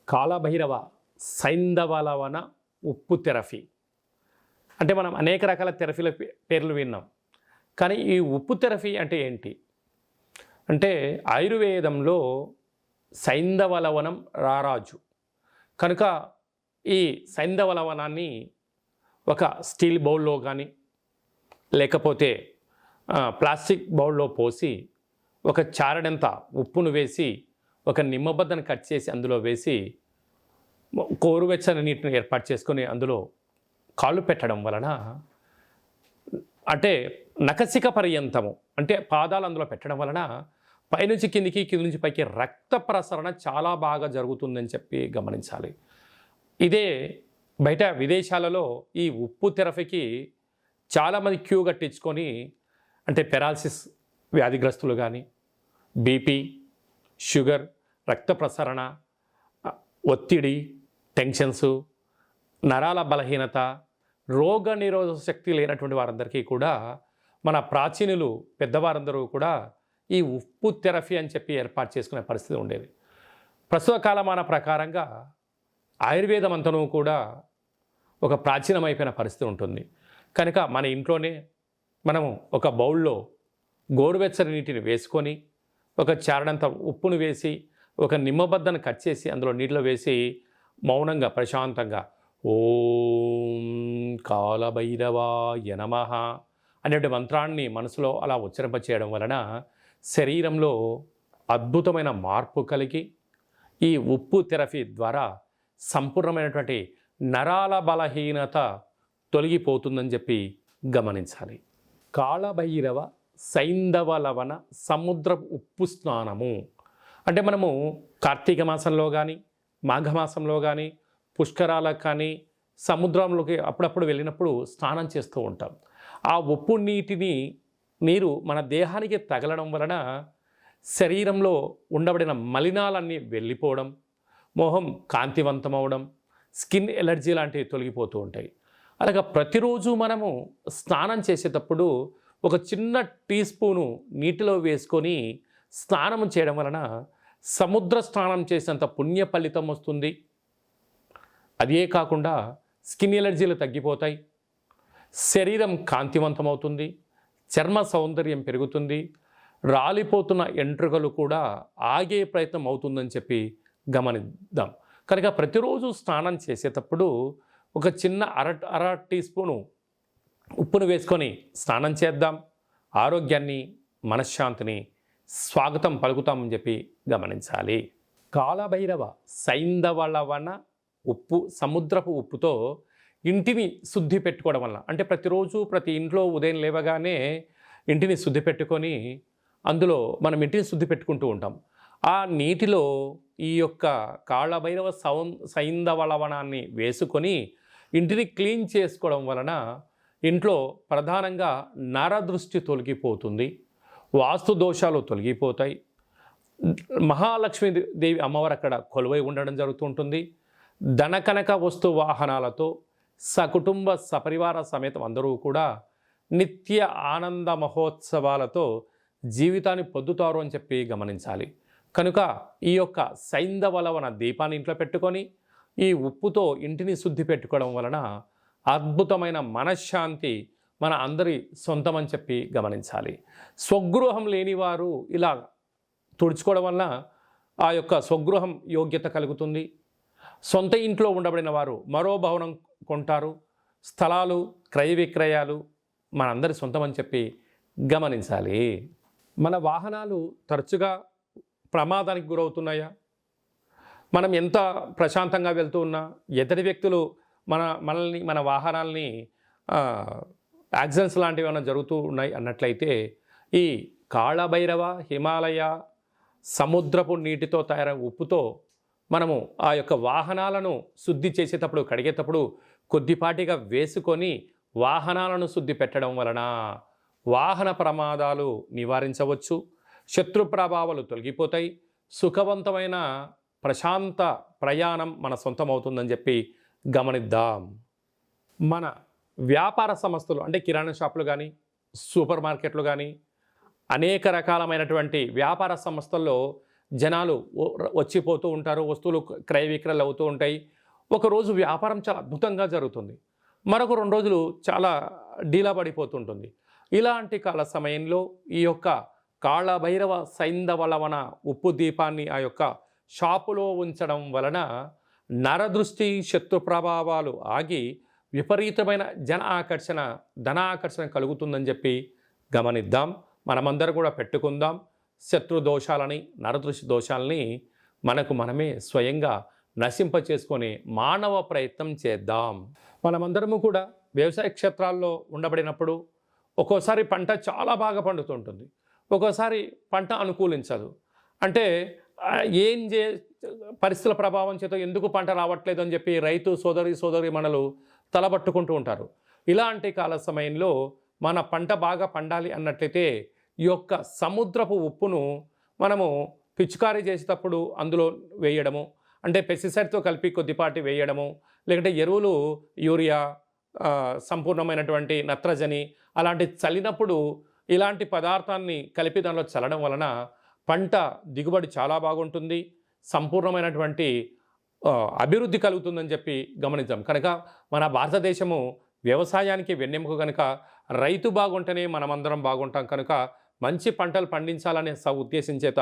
కాలభైరవ సైంధవలవన ఉప్పు థెరపీ అంటే మనం అనేక రకాల థెరపీల పేర్లు విన్నాం. కానీ ఈ ఉప్పు థెరపీ అంటే ఏంటి అంటే ఆయుర్వేదంలో సైంధవలవనం రారాజు కనుక ఈ సైంధవలవనాన్ని ఒక స్టీల్ బౌల్లో కానీ లేకపోతే ప్లాస్టిక్ బౌల్లో పోసి ఒక చారడంత ఉప్పును వేసి ఒక నిమ్మబద్దను కట్ చేసి అందులో వేసి గోరువెచ్చని నీటిని ఏర్పాటు చేసుకొని అందులో కాళ్ళు పెట్టడం వలన అంటే నఖశిఖ పర్యంతము అంటే పాదాలు అందులో పెట్టడం వలన పైనుంచి కిందికి కింది నుంచి పైకి రక్త ప్రసరణ చాలా బాగా జరుగుతుందని చెప్పి గమనించాలి. ఇదే బయట విదేశాలలో ఈ ఉప్పు థెరపీకి చాలామంది క్యూ కట్టించుకొని అంటే పెరాలసిస్ వ్యాధిగ్రస్తులు కానీ బీపీ షుగర్ రక్త ప్రసరణ ఒత్తిడి టెన్షన్స్ నరాల బలహీనత రోగ నిరోధక శక్తి లేనటువంటి వారందరికీ కూడా మన ప్రాచీనులు పెద్దవారందరూ కూడా ఈ ఉప్పు థెరపీ అని చెప్పి ఏర్పాటు చేసుకునే పరిస్థితి ఉండేది. ప్రస్తుత కాలమాన ప్రకారంగా ఆయుర్వేదం అంతనూ కూడా ఒక ప్రాచీనమైపోయిన పరిస్థితి ఉంటుంది. కనుక మన ఇంట్లోనే మనము ఒక బౌల్లో గోరువెచ్చని నీటిని వేసుకొని ఒక చారడంత ఉప్పును వేసి ఒక నిమ్మబద్దను కట్ చేసి అందులో నీటిలో వేసి మౌనంగా ప్రశాంతంగా ఓం కాలభైరవాయ నమః అనే మంత్రాన్ని మనసులో అలా ఉచ్చరింపచేయడం వలన శరీరంలో అద్భుతమైన మార్పు కలిగి ఈ ఉప్పు థెరపీ ద్వారా సంపూర్ణమైనటువంటి నరాల బలహీనత తొలగిపోతుందని చెప్పి గమనించాలి. కాలభైరవ సైంధవలవన సముద్ర ఉప్పు స్నానము అంటే మనము కార్తీక మాసంలో కానీ మాఘమాసంలో కానీ పుష్కరాలకు కానీ సముద్రంలోకి అప్పుడప్పుడు వెళ్ళినప్పుడు స్నానం చేస్తూ ఉంటాం. ఆ ఉప్పు నీరు మన దేహానికి తగలడం వలన శరీరంలో ఉండబడిన మలినాలన్నీ వెళ్ళిపోవడం, మొహం కాంతివంతమవడం, స్కిన్ ఎలర్జీ లాంటివి తొలగిపోతూ ఉంటాయి. అలాగే ప్రతిరోజు మనము స్నానం చేసేటప్పుడు ఒక చిన్న టీ స్పూను నీటిలో వేసుకొని స్నానం చేయడం వలన సముద్ర స్నానం చేసినంత పుణ్య ఫలితం వస్తుంది. అదే కాకుండా స్కిన్ ఎలర్జీలు తగ్గిపోతాయి, శరీరం కాంతివంతమవుతుంది, చర్మ సౌందర్యం పెరుగుతుంది, రాలిపోతున్న ఎంట్రుకలు కూడా ఆగే ప్రయత్నం అవుతుందని చెప్పి గమనిద్దాం. కనుక ప్రతిరోజు స్నానం చేసేటప్పుడు ఒక చిన్న అర టీ స్పూను ఉప్పును వేసుకొని స్నానం చేద్దాం. ఆరోగ్యాన్ని మనశ్శాంతిని స్వాగతం పలుకుతామని చెప్పి గమనించాలి. కాలభైరవ సైంధవలవన ఉప్పు సముద్రపు ఉప్పుతో ఇంటిని శుద్ధి పెట్టుకోవడం వల్ల అంటే ప్రతిరోజు ప్రతి ఇంట్లో ఉదయం లేవగానే ఇంటిని శుద్ధి పెట్టుకొని అందులో మనం ఇంటిని శుద్ధి పెట్టుకుంటూ ఉంటాం. ఆ నీటిలో ఈ యొక్క కాలభైరవ సైంధవలవనాన్ని వేసుకొని ఇంటిని క్లీన్ చేసుకోవడం వలన ఇంట్లో ప్రధానంగా నరదృష్టి తొలగిపోతుంది, వాస్తు దోషాలు తొలగిపోతాయి, మహాలక్ష్మీదేవి అమ్మవారు అక్కడ కొలువై ఉండడం జరుగుతుంటుంది. ధనకనక వస్తు వాహనాలతో సకుటుంబ సపరివార సమేతం అందరూ కూడా నిత్య ఆనంద మహోత్సవాలతో జీవితాన్ని పొందుతారు అని చెప్పి గమనించాలి. కనుక ఈ యొక్క సైంధవలవన దీపాన్ని ఇంట్లో పెట్టుకొని ఈ ఉప్పుతో ఇంటిని శుద్ధి పెట్టుకోవడం వలన అద్భుతమైన మనశ్శాంతి మన అందరి సొంతమని చెప్పి గమనించాలి. స్వగృహం లేనివారు ఇలా తుడుచుకోవడం వలన ఆ యొక్క స్వగృహం యోగ్యత కలుగుతుంది. సొంత ఇంట్లో ఉండబడిన వారు మరో భవనం కొంటారు. స్థలాలు క్రయ విక్రయాలు మనందరి సొంతమని చెప్పి గమనించాలి. మన వాహనాలు తరచుగా ప్రమాదానికి గురవుతున్నాయా? మనం ఎంత ప్రశాంతంగా వెళ్తూ ఉన్నా ఎదుటి వ్యక్తులు మన వాహనాల్ని యాక్సిడెంట్స్ లాంటివి ఏమైనా జరుగుతూ ఉన్నాయి అన్నట్లయితే ఈ కాళభైరవ హిమాలయ సముద్రపు నీటితో తయారైన ఉప్పుతో మనము ఆ యొక్క వాహనాలను శుద్ధి చేసేటప్పుడు కడిగేటప్పుడు కొద్దిపాటిగా వేసుకొని వాహనాలను శుద్ధి పెట్టడం వలన వాహన ప్రమాదాలు నివారించవచ్చు, శత్రు ప్రభావాలు తొలగిపోతాయి, సుఖవంతమైన ప్రశాంత ప్రయాణం మన సొంతమవుతుందని చెప్పి గమనిద్దాం. మన వ్యాపార సంస్థలు అంటే కిరాణా షాపులు కానీ సూపర్ మార్కెట్లు కానీ అనేక రకాలమైనటువంటి వ్యాపార సంస్థల్లో జనాలు వచ్చిపోతూ ఉంటారు, వస్తువులు క్రయ విక్రయాలు అవుతూ ఉంటాయి. ఒకరోజు వ్యాపారం చాలా అద్భుతంగా జరుగుతుంది, మరొక 2 రోజులు చాలా డీలా పడిపోతుంటుంది. ఇలాంటి కాల సమయంలో ఈ యొక్క కాళభైరవ సైంధవలవన ఉప్పు దీపాన్ని ఆ యొక్క షాపులో ఉంచడం వలన నరదృష్టి శత్రు ప్రభావాలు ఆగి విపరీతమైన ధన ఆకర్షణ కలుగుతుందని చెప్పి గమనిద్దాం. మనమందరం కూడా పెట్టుకుందాం. శత్రు దోషాలని, నరదృష్టి దోషాలని మనమే స్వయంగా నశింప చేసుకొని మానవ ప్రయత్నం చేద్దాం. మనమందరము కూడా వ్యవసాయ క్షేత్రాల్లో ఉండబడినప్పుడు ఒక్కోసారి పంట చాలా బాగా పండుతుంటుంది, ఒక్కోసారి పంట అనుకూలించదు. అంటే పరిస్థితుల ప్రభావం చేత ఎందుకు పంట రావట్లేదు అని చెప్పి రైతు సోదరి మనలు తలబట్టుకుంటూ ఉంటారు. ఇలాంటి కాల సమయంలో మన పంట బాగా పండాలి అన్నట్లయితే ఈ యొక్క సముద్రపు ఉప్పును మనము పిచికారీ చేసేటప్పుడు అందులో వేయడము, అంటే పెస్టిసైడ్తో కలిపి కొద్దిపాటి వేయడము, లేకుంటే ఎరువులు యూరియా, సంపూర్ణమైనటువంటి నత్రజని అలాంటి చల్లినప్పుడు ఇలాంటి పదార్థాన్ని కలిపి దానిలో చల్లడం వలన పంట దిగుబడి చాలా బాగుంటుంది, సంపూర్ణమైనటువంటి అభివృద్ధి కలుగుతుందని చెప్పి గమనించాం. కనుక మన భారతదేశము వ్యవసాయానికి వెన్నెముక కనుక రైతు బాగుంటేనే మనమందరం బాగుంటాం. కనుక మంచి పంటలు పండించాలనే ఉద్దేశం చేత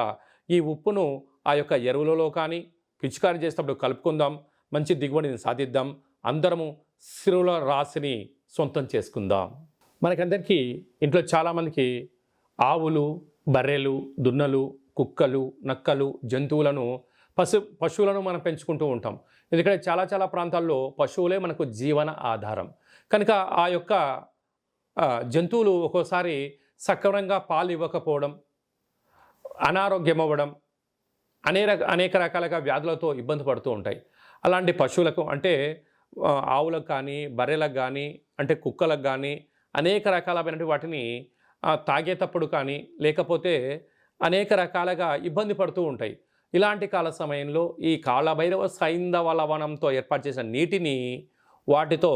ఈ ఉప్పును ఆ యొక్క ఎరువులలో కానీ పిచికారీ చేసేటప్పుడు కలుపుకుందాం, మంచి దిగుబడిని సాధిద్దాం, అందరము సిరుల రాశిని సొంతం చేసుకుందాం. మనకందరికీ ఇంట్లో చాలామందికి ఆవులు, బర్రెలు, దున్నలు, కుక్కలు, నక్కలు, జంతువులను పశువులను మనం పెంచుకుంటూ ఉంటాం. ఎందుకంటే చాలా ప్రాంతాల్లో పశువులే మనకు జీవన ఆధారం. కనుక ఆ యొక్క జంతువులు ఒక్కోసారి సక్రమంగా పాలు ఇవ్వకపోవడం, అనారోగ్యం అవ్వడం, అనేక రకాలుగా వ్యాధులతో ఇబ్బంది పడుతూ ఉంటాయి. అలాంటి పశువులకు అంటే ఆవులకు కానీ, బర్రెలకు కానీ, అంటే కుక్కలకు కానీ అనేక రకాలైనటువంటి వాటిని తాగేటప్పుడు కానీ లేకపోతే అనేక రకాలుగా ఇబ్బంది పడుతూ ఉంటాయి. ఇలాంటి కాల సమయంలో ఈ కాళభైరవ సైంధవలవనంతో ఏర్పాటు చేసిన నీటిని వాటితో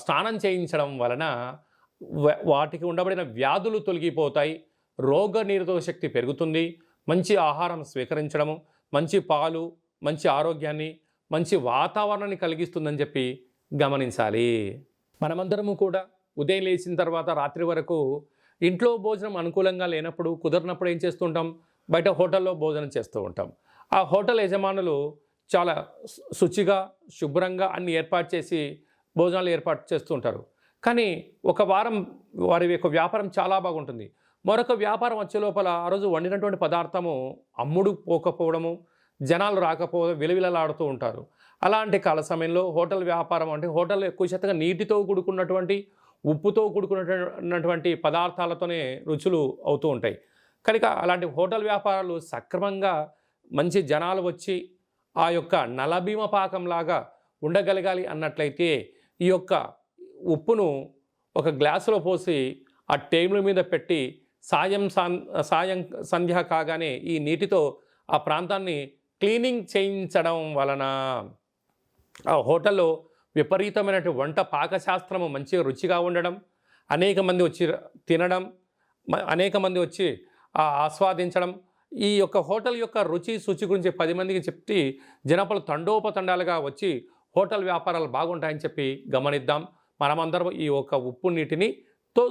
స్నానం చేయించడం వలన వాటికి ఉండబడిన వ్యాధులు తొలగిపోతాయి, రోగ నిరోధక శక్తి పెరుగుతుంది, మంచి ఆహారం స్వీకరించడము, మంచి పాలు, మంచి ఆరోగ్యాన్ని, మంచి వాతావరణాన్ని కలిగిస్తుందని చెప్పి గమనించాలి. మనమందరము కూడా ఉదయం లేచిన తర్వాత రాత్రి వరకు ఇంట్లో భోజనం అనుకూలంగా లేనప్పుడు, కుదరినప్పుడు ఏం చేస్తుంటాం, బయట హోటల్లో భోజనం చేస్తూ ఉంటాం. ఆ హోటల్ యజమానులు చాలా శుచిగా, శుభ్రంగా అన్ని ఏర్పాటు చేసి భోజనాలు ఏర్పాటు చేస్తూ ఉంటారు. కానీ ఒక వారం వారి యొక్క వ్యాపారం చాలా బాగుంటుంది, మరొక వ్యాపారం వచ్చే లోపల ఆ రోజు వండినటువంటి పదార్థము అమ్ముడు పోకపోవడము, జనాలు రాకపోవడం, విలవిలలాడుతూ ఉంటారు. అలాంటి కాల సమయంలో హోటల్ వ్యాపారం అంటే హోటల్ ఎక్కువ శాతంగా నీటితో కూడుకున్నటువంటి, ఉప్పుతో కూడుకున్నటువంటి పదార్థాలతోనే రుచులు అవుతూ ఉంటాయి. కనుక అలాంటి హోటల్ వ్యాపారాలు సక్రమంగా మంచి జనాలు వచ్చి ఆ యొక్క నలభీమ పాకంలాగా ఉండగలగాలి అన్నట్లయితే ఈ యొక్క ఉప్పును ఒక గ్లాసులో పోసి ఆ టేబుల్ మీద పెట్టి సాయం సంధ్య కాగానే ఈ నీటితో ఆ ప్రాంతాన్ని క్లీనింగ్ చేయించడం వలన ఆ హోటల్లో విపరీతమైనటువంటి వంట పాకశాస్త్రము మంచిగా రుచిగా ఉండడం, అనేక మంది వచ్చి తినడం, అనేక మంది వచ్చి ఆస్వాదించడం, ఈ యొక్క హోటల్ యొక్క రుచి శుచి గురించి 10 మందికి చెప్తే జనపలు తండోపతండాలుగా వచ్చి హోటల్ వ్యాపారాలు బాగుంటాయని చెప్పి గమనిద్దాం. మనమందరం ఈ ఒక ఉప్పు నీటిని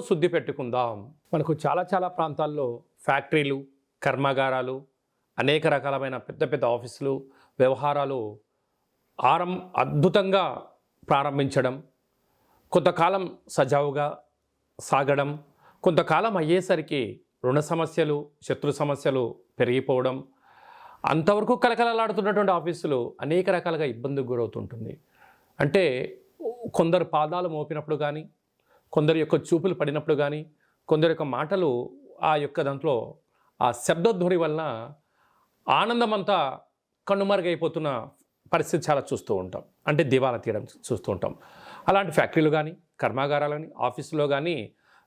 శుద్ధి పెట్టుకుందాం. మనకు చాలా ప్రాంతాల్లో ఫ్యాక్టరీలు, కర్మాగారాలు, అనేక రకాలమైన పెద్ద ఆఫీసులు, వ్యవహారాలు అద్భుతంగా ప్రారంభించడం, కొంతకాలం సజావుగా సాగడం, కొంతకాలం అయ్యేసరికి రుణ సమస్యలు, శత్రు సమస్యలు పెరిగిపోవడం, అంతవరకు కలకలలాడుతున్నటువంటి ఆఫీసులు అనేక రకాలుగా ఇబ్బందికి గురవుతుంటుంది. అంటే కొందరు పాదాలు మోపినప్పుడు కానీ, కొందరి యొక్క చూపులు పడినప్పుడు కానీ, కొందరి యొక్క మాటలు ఆ యొక్క దాంట్లో ఆ శబ్దధ్వని వలన ఆనందమంతా కనుమరుగైపోతున్న పరిస్థితి చాలా చూస్తూ ఉంటాం. అంటే దివాలా తీయడం చూస్తూ ఉంటాం. అలాంటి ఫ్యాక్టరీలు కానీ, కర్మాగారాలు కానీ, ఆఫీసులో కానీ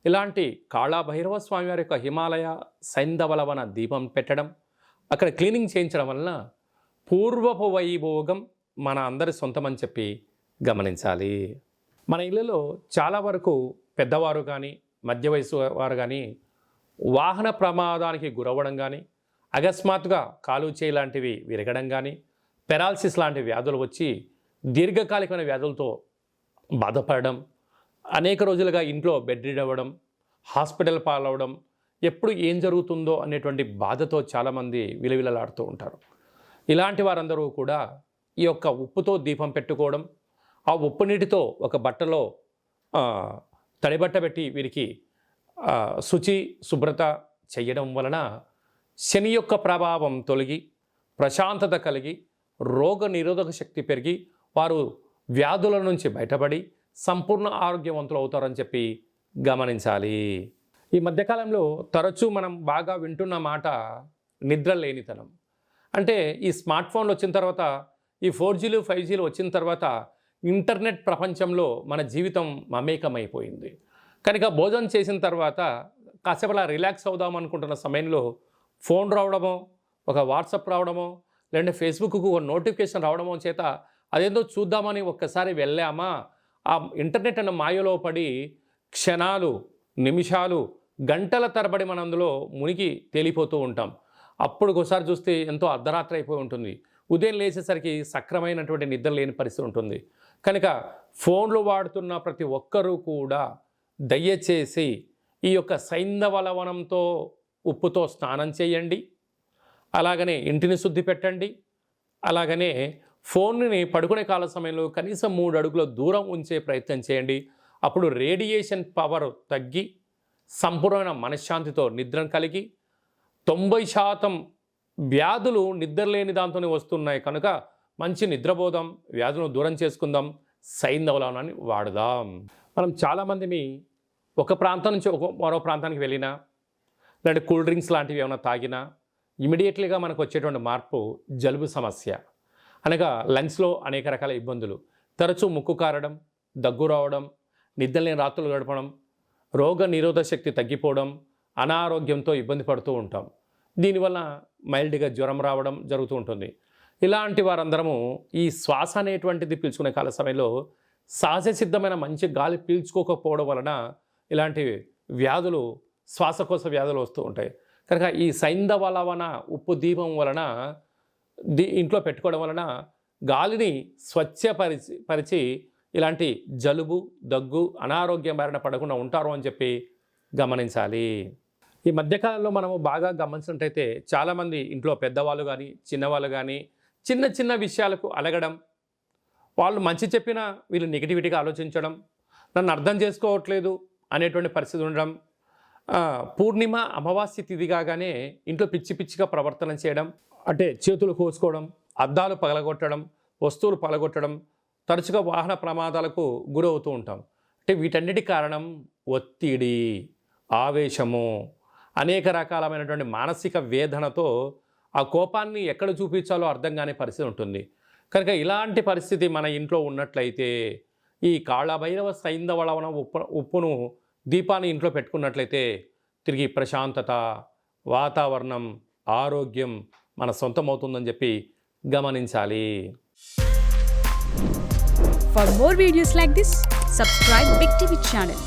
ఇలాంటి కాళభైరవ స్వామి వారి యొక్క హిమాలయ సైంధవలవన దీపం పెట్టడం, అక్కడ క్లీనింగ్ చేయించడం వలన పూర్వపు వైభోగం మన అందరి సొంతమని చెప్పి గమనించాలి. మన ఇళ్ళలో చాలా వరకు పెద్దవారు కానీ, మధ్య వయసు వారు కానీ వాహన ప్రమాదానికి గురవ్వడం కానీ, అకస్మాత్తుగా కాలు చేయి లాంటివి విరగడం కానీ, పెరాలసిస్ లాంటి వ్యాధులు వచ్చి దీర్ఘకాలికమైన వ్యాధులతో బాధపడడం, అనేక రోజులుగా ఇంట్లో బెడ్ రీడ్ అవ్వడం, హాస్పిటల్ పాలవడం, ఎప్పుడు ఏం జరుగుతుందో అనేటువంటి బాధతో చాలామంది విలవిలలాడుతూ ఉంటారు. ఇలాంటి వారందరూ కూడా ఈ యొక్క ఉప్పుతో దీపం పెట్టుకోవడం, ఆ ఉప్పు నీటితో ఒక బట్టలో తడిబట్ట పెట్టి వీరికి శుచి శుభ్రత చేయడం వలన శని యొక్క ప్రభావం తొలగి ప్రశాంతత కలిగి రోగ నిరోధక శక్తి పెరిగి వారు వ్యాధుల నుంచి బయటపడి సంపూర్ణ ఆరోగ్యవంతులు అవుతారని చెప్పి గమనించాలి. ఈ మధ్యకాలంలో తరచూ మనం బాగా వింటున్న మాట నిద్ర లేనితనం. అంటే ఈ స్మార్ట్ ఫోన్లు వచ్చిన తర్వాత, ఈ 4Gలు 5Gలు వచ్చిన తర్వాత ఇంటర్నెట్ ప్రపంచంలో మన జీవితం మమేకమైపోయింది. కనుక భోజనం చేసిన తర్వాత కాసేపు అలా రిలాక్స్ అవుదాం అనుకుంటున్న సమయంలో ఫోన్ రావడమో, ఒక వాట్సాప్ రావడమో, లేదంటే ఫేస్బుక్కు ఒక నోటిఫికేషన్ రావడమో చేత అదేందో చూద్దామని ఒక్కసారి వెళ్ళామా, ఆ ఇంటర్నెట్ అన్న మాయలో పడి క్షణాలు, నిమిషాలు, గంటల తరబడి మనం అందులో మునిగి తేలిపోతూ ఉంటాం. అప్పుడు ఒకసారి చూస్తే ఎంతో అర్ధరాత్రి అయిపోయి ఉంటుంది. ఉదయం లేచేసరికి సక్రమైనటువంటి నిద్ర లేని పరిస్థితి ఉంటుంది. కనుక ఫోన్లు వాడుతున్న ప్రతి ఒక్కరూ కూడా దయచేసి ఈ యొక్క సైంధవ లవణంతో ఉప్పుతో స్నానం చేయండి. అలాగనే ఇంటిని శుద్ధి పెట్టండి. అలాగనే ఫోన్ని పడుకునే కాల సమయంలో కనీసం 3 అడుగుల దూరం ఉంచే ప్రయత్నం చేయండి. అప్పుడు రేడియేషన్ పవర్ తగ్గి సంపూర్ణమైన మనశ్శాంతితో నిద్రను కలిగి 90% వ్యాధులు నిద్రలేని దాంతోనే వస్తున్నాయి. కనుక మంచి నిద్రపోదాం, వ్యాధులను దూరం చేసుకుందాం, సైంధవ లవణాన్ని వాడదాం. మనం చాలామంది ఒక ప్రాంతం నుంచి మరో ప్రాంతానికి వెళ్ళినా, లేదంటే కూల్ డ్రింక్స్ లాంటివి ఏమైనా తాగినా ఇమీడియట్లీగా మనకు వచ్చేటువంటి మార్పు జలుబు సమస్య. అనగా లంగ్స్లో అనేక రకాల ఇబ్బందులు, తరచూ ముక్కు కారడం, దగ్గు రావడం, నిద్రలేని రాత్రులు గడపడం, రోగ నిరోధక శక్తి తగ్గిపోవడం, అనారోగ్యంతో ఇబ్బంది పడుతూ ఉంటాం. దీనివల్ల మైల్డ్గా జ్వరం రావడం జరుగుతూ ఉంటుంది. ఇలాంటి వారందరము ఈ శ్వాస అనేటువంటిది పీల్చుకునే కాల సమయంలో సహజ సిద్ధమైన మంచి గాలి పీల్చుకోకపోవడం వలన ఇలాంటి వ్యాధులు, శ్వాసకోశ వ్యాధులు వస్తూ ఉంటాయి. కనుక ఈ సైంధవ లవణ ఉప్పు దీపం వలన ఇంట్లో పెట్టుకోవడం వలన గాలిని స్వచ్ఛపరిచి ఇలాంటి జలుబు, దగ్గు, అనారోగ్యం బారిన పడకుండా ఉంటారు అని చెప్పి గమనించాలి. ఈ మధ్యకాలంలో మనము బాగా గమనించినట్టయితే చాలామంది ఇంట్లో పెద్దవాళ్ళు కానీ, చిన్నవాళ్ళు కానీ చిన్న చిన్న విషయాలకు అలగడం, వాళ్ళు మంచి చెప్పినా వీళ్ళు నెగిటివిటీగా ఆలోచించడం, నన్ను అర్థం చేసుకోవట్లేదు అనేటువంటి పరిస్థితి ఉండడం, పూర్ణిమ అమావాస్య తిథి కాగానే ఇంట్లో పిచ్చి పిచ్చిగా ప్రవర్తన చేయడం, అంటే చేతులు కోసుకోవడం, అద్దాలు పగలగొట్టడం, వస్తువులు పగలగొట్టడం, తరచుగా వాహన ప్రమాదాలకు గురవుతూ ఉంటాం. అంటే వీటన్నిటి కారణం ఒత్తిడి, ఆవేశము, అనేక రకాలమైనటువంటి మానసిక వేదనతో ఆ కోపాన్ని ఎక్కడ చూపించాలో అర్థం కాని పరిస్థితి ఉంటుంది. కనుక ఇలాంటి పరిస్థితి మన ఇంట్లో ఉన్నట్లయితే ఈ కాళభైరవ సైంధవ లవణ ఉప్పును దీపాన్ని ఇంట్లో పెట్టుకున్నట్లయితే తిరిగి ప్రశాంతత, వాతావరణం, ఆరోగ్యం మన సొంతం అవుతుందని చెప్పి గమనించాలి. For more videos like this, subscribe Big TV channel.